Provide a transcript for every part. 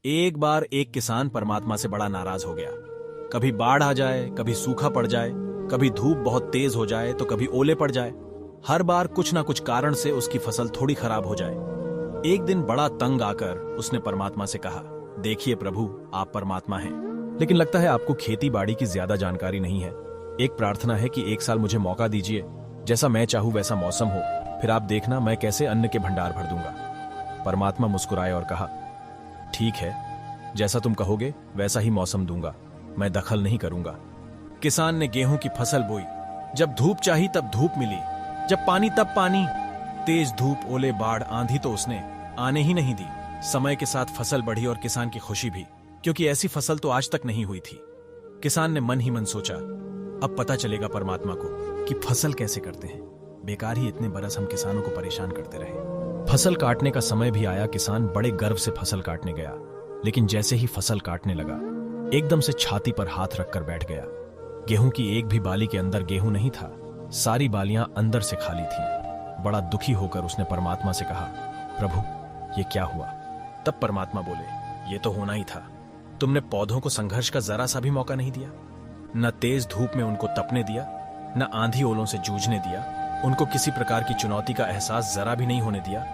एक बार एक किसान परमात्मा से बड़ा नाराज हो गया। कभी बाढ़ आ जाए, कभी सूखा पड़ जाए, कभी धूप बहुत तेज हो जाए तो कभी ओले पड़ जाए। हर बार कुछ ना कुछ कारण से उसकी फसल थोड़ी खराब हो जाए। एक दिन बड़ा तंग आकर उसने परमात्मा से कहा, देखिए प्रभु, आप परमात्मा हैं, लेकिन लगता है आपको खेती बाड़ी की ज्यादा जानकारी नहीं है। एक प्रार्थना है कि एक साल मुझे मौका दीजिए, जैसा मैं चाहूं वैसा मौसम हो, फिर आप देखना मैं कैसे अन्न के भंडार भर दूंगा। परमात्मा मुस्कुराए और कहा, ठीक है, जैसा तुम कहोगे वैसा ही मौसम दूंगा, मैं दखल नहीं करूंगा। किसान ने गेहूं की फसल बोई। जब धूप चाही तब धूप मिली, जब पानी तब पानी। तेज धूप, ओले, बाढ़, आंधी तो उसने आने ही नहीं दी। समय के साथ फसल बढ़ी और किसान की खुशी भी, क्योंकि ऐसी फसल तो आज तक नहीं हुई थी। किसान ने मन ही मन सोचा, अब पता चलेगा परमात्मा को कि फसल कैसे करते हैं। बेकार ही इतने बरस हम किसानों को परेशान करते रहे। फसल काटने का समय भी आया। किसान बड़े गर्व से फसल काटने गया, लेकिन जैसे ही फसल काटने लगा, एकदम से छाती पर हाथ रखकर बैठ गया। गेहूं की एक भी बाली के अंदर गेहूं नहीं था, सारी बालियां अंदर से खाली थीं। बड़ा दुखी होकर उसने परमात्मा से कहा, प्रभु, ये क्या हुआ? तब परमात्मा बोले, ये तो होना ही था। तुमने पौधों को संघर्ष का जरा सा भी मौका नहीं दिया। न तेज धूप में उनको तपने दिया, न आंधी ओलों से जूझने दिया। उनको किसी प्रकार की चुनौती का एहसास जरा भी नहीं होने दिया।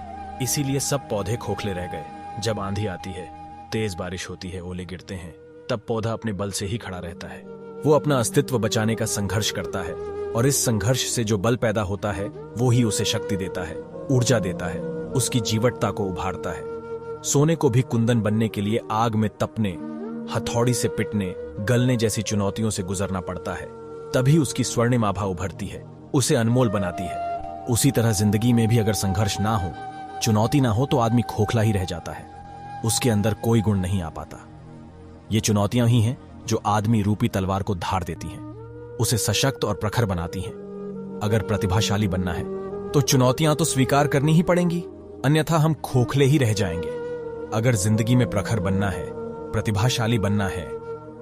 इसीलिए सब पौधे खोखले रह गए। जब आंधी आती है, तेज बारिश होती है, ओले गिरते हैं, तब पौधा अपने बल से ही खड़ा रहता है। वो अपना अस्तित्व बचाने का संघर्ष करता है, और इस संघर्ष से जो बल पैदा होता है वो ही उसे शक्ति देता है, ऊर्जा देता है, उसकी जीवटता को उभारता है। सोने को भी कुंदन बनने के लिए आग में तपने, हथौड़ी से पिटने, गलने जैसी चुनौतियों से गुजरना पड़ता है, तभी उसकी स्वर्णिम आभा उभरती है, उसे अनमोल बनाती है। उसी तरह जिंदगी में भी अगर संघर्ष ना हो, चुनौती ना हो, तो आदमी खोखला ही रह जाता है, उसके अंदर कोई गुण नहीं आ पाता। ये चुनौतियां ही हैं जो आदमी रूपी तलवार को धार देती हैं, उसे सशक्त और प्रखर बनाती हैं। अगर प्रतिभाशाली बनना है तो चुनौतियां तो स्वीकार करनी ही पड़ेंगी, अन्यथा हम खोखले ही रह जाएंगे। अगर जिंदगी में प्रखर बनना है, प्रतिभाशाली बनना है,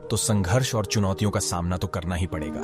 तो संघर्ष और चुनौतियों का सामना तो करना ही पड़ेगा।